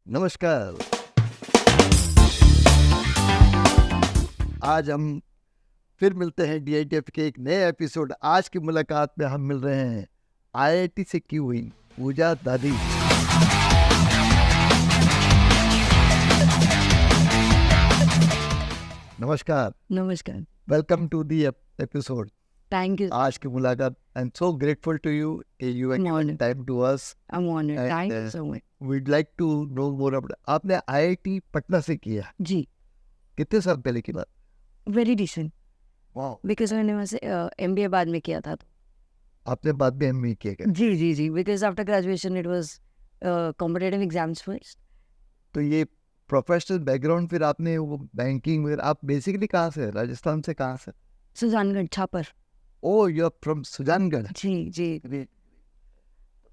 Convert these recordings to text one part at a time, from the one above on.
नमस्कार। आज हम फिर मिलते हैं DITF के एक नए एपिसोड। आज की मुलाकात में हम मिल रहे हैं IIT से की हुई पूजा दादी। नमस्कार, नमस्कार। Welcome to the episode. Thank you. आज की मुलाकात, I am so grateful to you कि you have given Honored. time to us. I'm honored. And, Thank you so much. We'd like to know more about. आपने IIT Patna से किया, जी, कितने साल पहले की बात? very decent. वाह, Because मैंने वहाँ से MBA बाद में किया था तो। आपने बाद में MBA किया क्या? जी। Because after graduation it was competitive exams first. तो ये प्रोफेशनल बैकग्राउंड फिर आपने वो बैंकिंग वगैरह, आप बेसिकली कहाँ से, राजस्थान से कहाँ से? Sujangarh Chhapar. Oh, you are from Sujangarh. जी।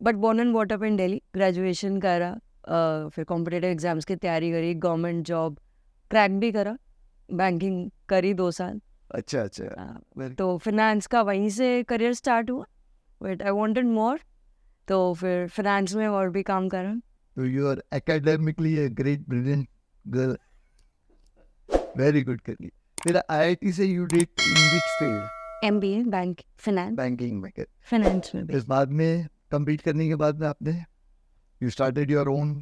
But born and brought up in Delhi. Graduation करा, फिर कॉम्पिटिटिव एग्जाम्स की तैयारी करी, गवर्नमेंट जॉब क्रैक भी करा, बैंकिंग करी 2 साल। अच्छा अच्छा, Very- तो फिनेंस का वहीं से करियर स्टार्ट हुआ, बट आई वांटेड मोर, तो फिर फिनेंस में और भी काम करा। तो you are academically a great brilliant girl, very good करिए। फिर IIT से you did in which field? MBA bank finance banking में। फिनेंस में भी। इस बाद में कंप्लीट करने के बाद में आपने you started your own.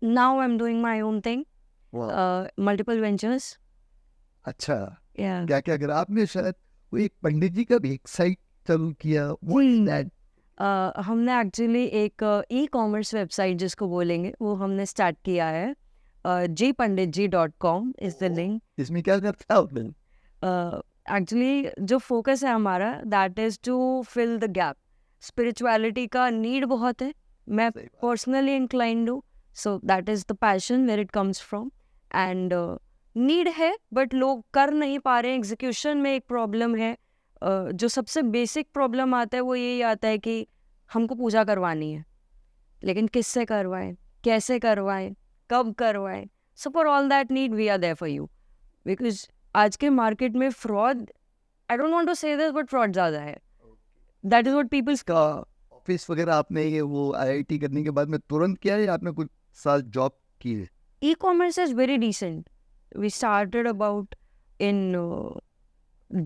Now I am doing my own thing, multiple ventures. अच्छा, या क्या क्या करा आपने? शायद वो एक पंडित जी का भी एक साइट चालू किया, व्हाट इज दैट? हमने एक्चुअली एक ई-कॉमर्स वेबसाइट जिसको बोलेंगे वो हमने स्टार्ट किया है। jpanditji.com is the link. इसमें क्या करता है आपने? एक्चुअली जो फोकस है हमारा, that is to fill the gap. Spirituality का नीड बहुत है, मैं सही बात। पर्सनली इंक्लाइंड हूँ, so that is the passion where it comes from. And need है बट लोग कर नहीं पा रहे हैं, एग्जीक्यूशन में एक प्रॉब्लम है। जो सबसे बेसिक प्रॉब्लम आता है वो यही आता है कि हमको पूजा करवानी है, लेकिन किससे करवाएं, कैसे करवाएं, कब करवाएं। So for all that need we are there for you, because आज के मार्केट में fraud, I don't want to say this but fraud ज़्यादा है। That is what peoples. का ऑफिस वगैरह आपने ये वो IIT करने के बाद में तुरंत किया है या आपने कुछ साल जॉब की है? E-commerce is very decent. We started about in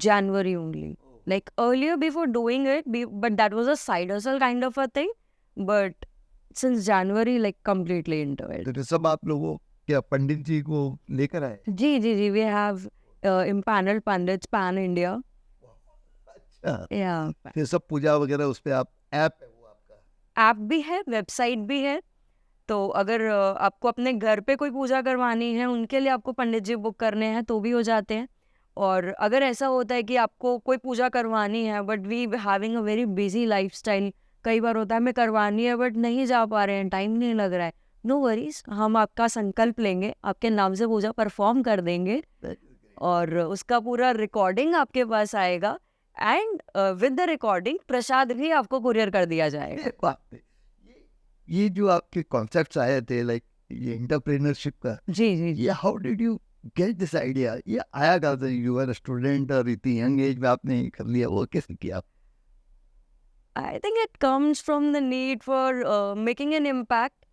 January only. Like earlier before doing it, but that was a side hustle kind of a thing. But since January, like completely into it. तो सब आप लोगों क्या पंडित जी को लेकर आए? जी. We have impaneled pandits pan India. अच्छा, Yeah. फिर सब पूजा वगैरह उस पे आप ऐप है वो आपका? ऐप भी है, वेबसाइट भी है। तो अगर आपको अपने घर पे कोई पूजा करवानी है, उनके लिए आपको पंडित जी बुक करने हैं तो भी हो जाते हैं। और अगर ऐसा होता है कि आपको कोई पूजा करवानी है but we having a very busy lifestyle, कई बार होता है हमें करवानी है बट नहीं जा पा रहे हैं, टाइम नहीं लग रहा है, नो वरीज, हम आपका संकल्प लेंगे, आपके नाम से पूजा परफॉर्म कर देंगे और उसका पूरा रिकॉर्डिंग आपके पास आएगा एंड विद द रिकॉर्डिंग प्रसाद भी आपको कुरियर कर दिया जाएगा। बात है। ये जो आपके कॉन्सेप्ट्स आए थे, लाइक ये एंटरप्रेन्योरशिप का, जी। ये how did you get this idea? ये आया कहाँ से? यू आर स्टूडेंट और इतनी यंग एज में आपने कर लिया, वो कैसे किया? I think it comes from the need for making an impact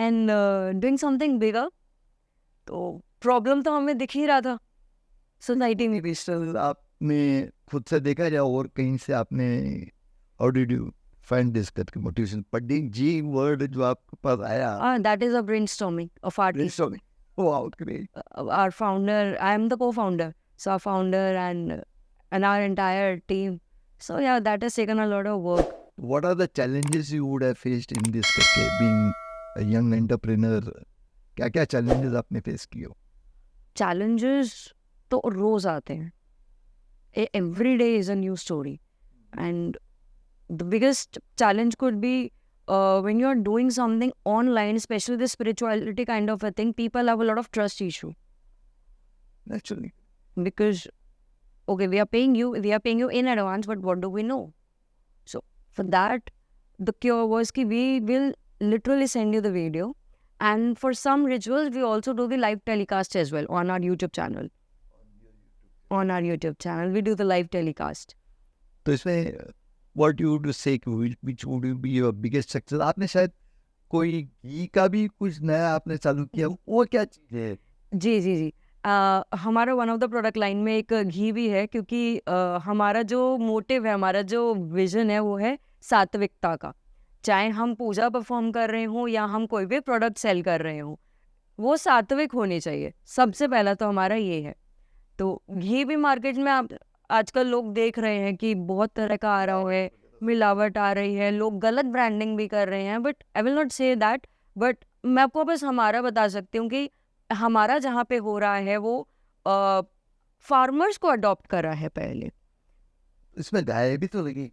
and doing something bigger. तो प्रॉब्लम तो हमें दिख ही रहा था सोसाइटी में। मोटिवेशनल आपने खुद से देखा या और कहीं से आपने, how did you find this करके मोटिवेशन? पंडित जी वर्ड जो आपके पास आया, That is a brainstorming of our team. brainstorming. Wow, great. Our founder, I am the co-founder, so our founder and our entire team. So yeah, that has taken a lot of work. What are the challenges you would have faced in this करके, being a young entrepreneur? क्या क्या challenges आपने face किए हो? Challenges तो रोज आते हैं. Every day is a new story, and the biggest challenge could be when you're doing something online, especially the spirituality kind of a thing. People have a lot of trust issue Naturally. because okay, we are paying you in advance, but what do we know? So for that, the cure was ki we will literally send you the video, and for some rituals we also do the live telecast as well on our YouTube channel. On our YouTube channel, we do the live telecast. तो इसमें what you would say, which would be your biggest success? आपने शायद कोई घी का भी कुछ नया आपने चालू किया, वो क्या चीज़ है? जी, जी, जी। हमारा one of the product line में एक घी भी है, क्योंकि हमारा जो मोटिव है, हमारा जो विज़न है, वो है सात्विकता का। चाहे हम पूजा परफ़ॉर्म कर रहे हों या हम कोई भी प्रोडक्ट सेल कर रहे हों, वो सात्विक होनी चाहिए। सबसे पहला तो हमारा ये है। तो घी भी मार्केट में आप आजकल लोग देख रहे हैं कि बहुत तरह का आ रहा है, मिलावट आ रही है, लोग गलत ब्रांडिंग भी कर रहे हैं, but I will not say that. But मैं आपको बस हमारा बता सकती हूँ कि हमारा जहाँ पे हो रहा है वो फार्मर्स को अडॉप्ट करा है पहले। इसमें गाय भी तो लगेगी।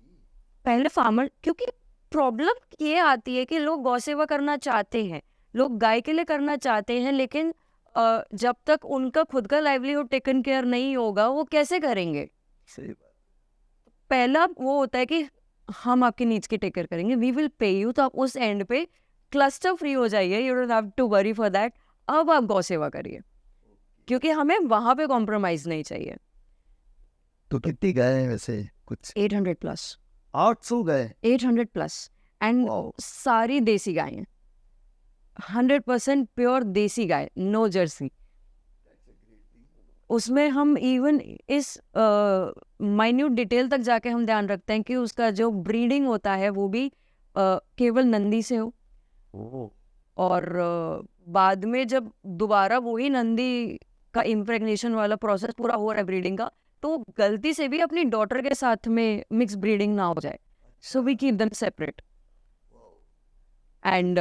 पहले फार्मर, क्योंकि प्रॉब्लम ये आती है कि लोग गौ सेवा करना चाहते हैं, लोग गाय के लिए करना चाहते हैं, लेकिन जब तक उनका खुद का लाइवलीहुड टेकन केयर नहीं होगा, वो कैसे करेंगे? सही बात। पहला वो होता है कि हम आपकी नीड्स की टेक केयर करेंगे, वी विल पे यू, तो आप उस एंड पे क्लस्टर फ्री हो जाइए, you don't have to worry for that. अब आप गौ सेवा करिए, क्योंकि हमें वहां पे कॉम्प्रोमाइज नहीं चाहिए। तो कितनी गाय है वैसे? कुछ 800 plus, 800 guy? 800 plus, and wow! सारी देसी गाय हैं, 100% प्योर देसी गाय, नो जर्सी। उसमें हम इवन इस माइन्यूट डिटेल तक जाके हम ध्यान रखते हैं कि उसका जो ब्रीडिंग होता है वो भी केवल नंदी से हो, ओह! और बाद में जब दोबारा वही नंदी का इम्प्रेग्नेशन वाला प्रोसेस पूरा हो रहा है ब्रीडिंग का, तो गलती से भी अपनी डॉटर के साथ में मिक्स ब्रीडिंग ना हो जाए, so we keep them separate. And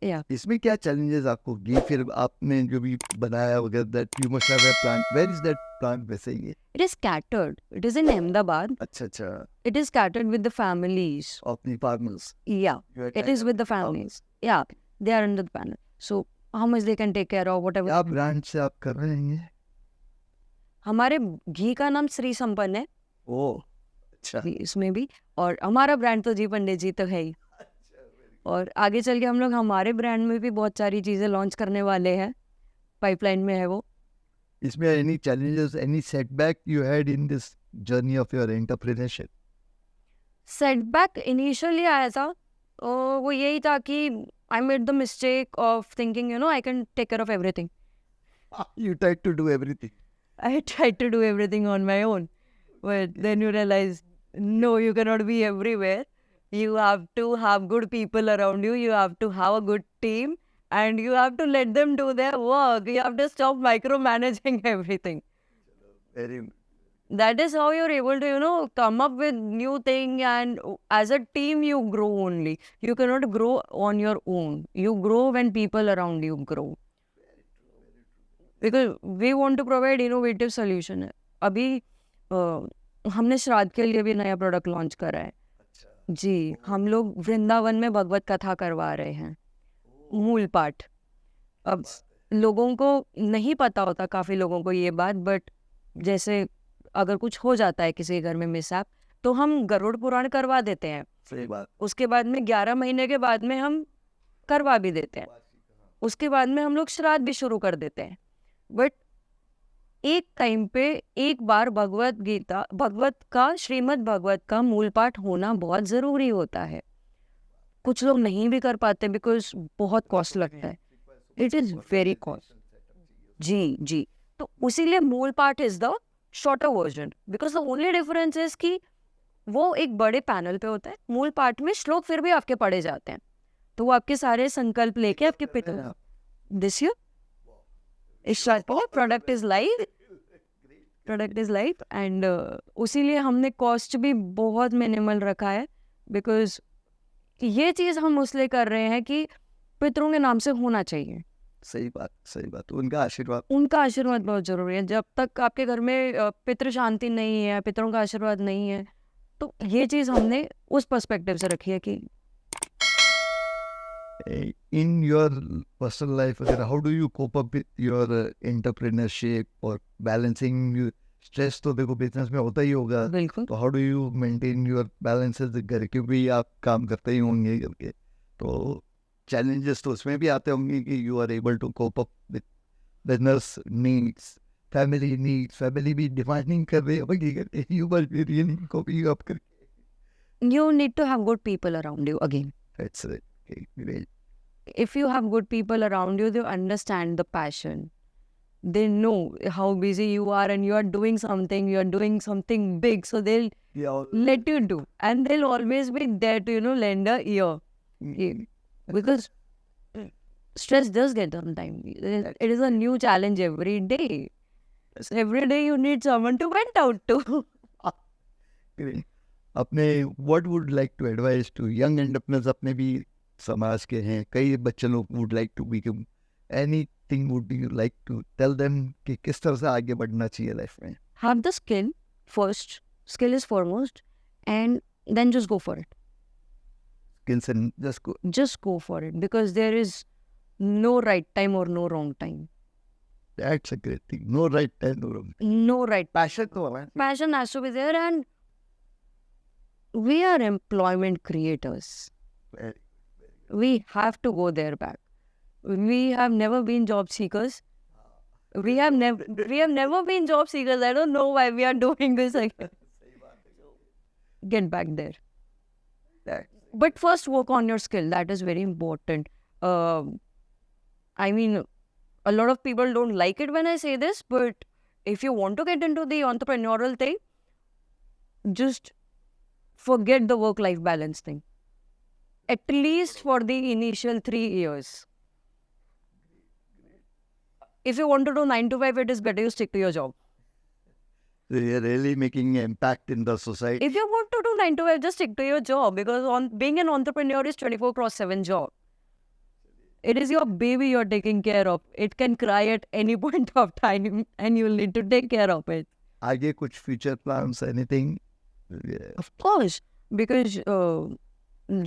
या इसमें क्या चैलेंजेस आपको? ये फिर आपने जो भी बनाया वगैरह, that you must have a plant, where is that plant वैसे ये? It is scattered, it is in Ahmedabad, अच्छा, it is scattered with the families. अपनी farmers Yeah, it is with the families. Yeah, they are under the panel. So how much they can take care of whatever. क्या brand से आप कर रहे हैं ये? हमारे घी का नाम श्री संपन्न है, ओह! अच्छा। भी इसमें भी, और हमारा ब्रांड तो जी पंडित जी तो है ही। और आगे चल के हम लोग हमारे ब्रांड में भी बहुत सारी चीज़ें लॉन्च करने वाले हैं, पाइपलाइन में है वो। इसमें any challenges, any setback you had in this journey of your entrepreneurship? Setback initially आया था, वो यही था कि I made the mistake of thinking I can take care of everything. You tried to do everything. I tried to do everything on my own, but then you realize, no, you cannot be everywhere. You have to have good people around you. You have to have a good team, and you have to let them do their work. You have to stop micromanaging everything. Very That is how you're able to, come up with new thing, and as a team you grow only. You cannot grow on your own. You grow when people around you grow. Because we want to provide innovative solution है। अभी हमने श्राद्ध के लिए भी नया product launch करा है। जी, हम लोग वृंदावन में भगवत कथा करवा रहे हैं, मूल पाठ। अब लोगों को नहीं पता होता, काफ़ी लोगों को ये बात, बट जैसे अगर कुछ हो जाता है किसी के घर में मिसहैप, तो हम गरुड़ पुराण करवा देते हैं। सही बात। उसके बाद में 11 महीने के बाद में हम करवा भी देते हैं। उसके बाद में हम लोग श्राद्ध भी शुरू कर देते हैं। बट एक टाइम पे एक बार श्रीमद् भगवत का मूल पाठ होना बहुत ज़रूरी होता है। कुछ लोग नहीं भी कर पाते बिकॉज बहुत कॉस्ट लगता है, इट इज़ वेरी कॉस्ट। जी जी, तो उसीलिए मूल पाठ is the shorter version, because the only difference is कि वो एक बड़े पैनल पे होता है। मूल पाठ में श्लोक फिर भी आपके पढ़े जाते हैं, तो वो आपके सारे संकल्प लेके आपके पिता दिस ईयर इस प्रोडक्ट इज लाइव एंड उसीलिए हमने कॉस्ट भी बहुत मिनिमल रखा है, बिकॉज ये चीज़ हम उसलिए कर रहे हैं कि पितरों के नाम से होना चाहिए। सही बात, सही बात। उनका आशीर्वाद बहुत जरूरी है। जब तक आपके घर में पितृ शांति नहीं है, पितरों का आशीर्वाद नहीं है, तो ये चीज़ हमने उस पर्सपेक्टिव से रखी है कि in your personal life, how do you cope up with your entrepreneurship और balancing stress? तो देखो बिजनेस में होता ही होगा, बिल्कुल। तो how do you maintain your balances? घर के भी आप काम करते ही होंगे करके, तो challenges तो उसमें भी आते होंगे कि you are able to cope up with business needs, family needs, family भी demanding कर रहे हैं भाई करके, you must be really coping up करके। you need to have good people around you again. That's it. Okay, great. if you have good people around you, they understand the passion. They know how busy you are and you are doing something big. So they'll Yeah. let you do. And they'll always be there to, lend a ear. Because stress does get sometimes. It is a new challenge every day. So every day you need someone to vent out to. Great. अपने what would like to advise to young entrepreneurs, अपने भी समाज के हैं, कई बच्चे लोग would like to become, anything would you like to tell them कि किस तरह से आगे बढ़ना चाहिए लाइफ में? Have the skill first. Skill is foremost. And then just go for it. Skills and just go. Just go for it. Because there is no right time or no wrong time. That's a great thing. No right time, no wrong. No right. Passion तो है. Passion has to be there, and we are employment creators. Very. We have to go there back. We have never been job seekers. We have never been job seekers. I don't know why we are doing this again. Get back there. But first work on your skill. That is very important. I mean, a lot of people don't like it when I say this, but if you want to get into the entrepreneurial thing, just forget the work-life balance thing. At least for the initial 3 years. If you want to do 9 to 5, it is better you stick to your job. They are really making an impact in the society. If you want to do 9 to 5, just stick to your job, because being an entrepreneur is 24/7 job. It is your baby you're taking care of. It can cry at any point of time and you'll need to take care of it. आगे कुछ future plans, anything? Of course, because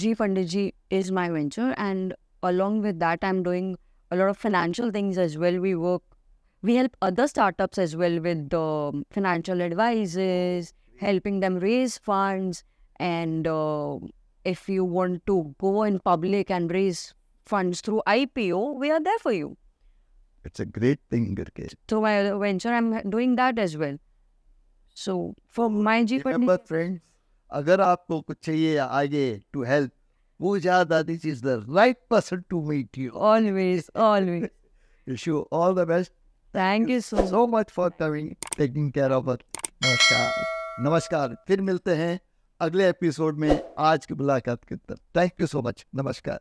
G Funded G is my venture, and along with that, I'm doing a lot of financial things as well. We help other startups as well with financial advices, helping them raise funds, and if you want to go in public and raise funds through IPO, we are there for you. It's a great thing करके. So my venture, I'm doing that as well. So for my G Funded, Remember friends, अगर आपको कुछ चाहिए आगे to help, Pooja Dadish is the right person to meet you. always. Wish you all the best. Thank you so much for coming, taking care of us. नमस्कार. फिर मिलते हैं अगले एपिसोड में आज की मुलाकात के तरफ. Thank you so much. नमस्कार.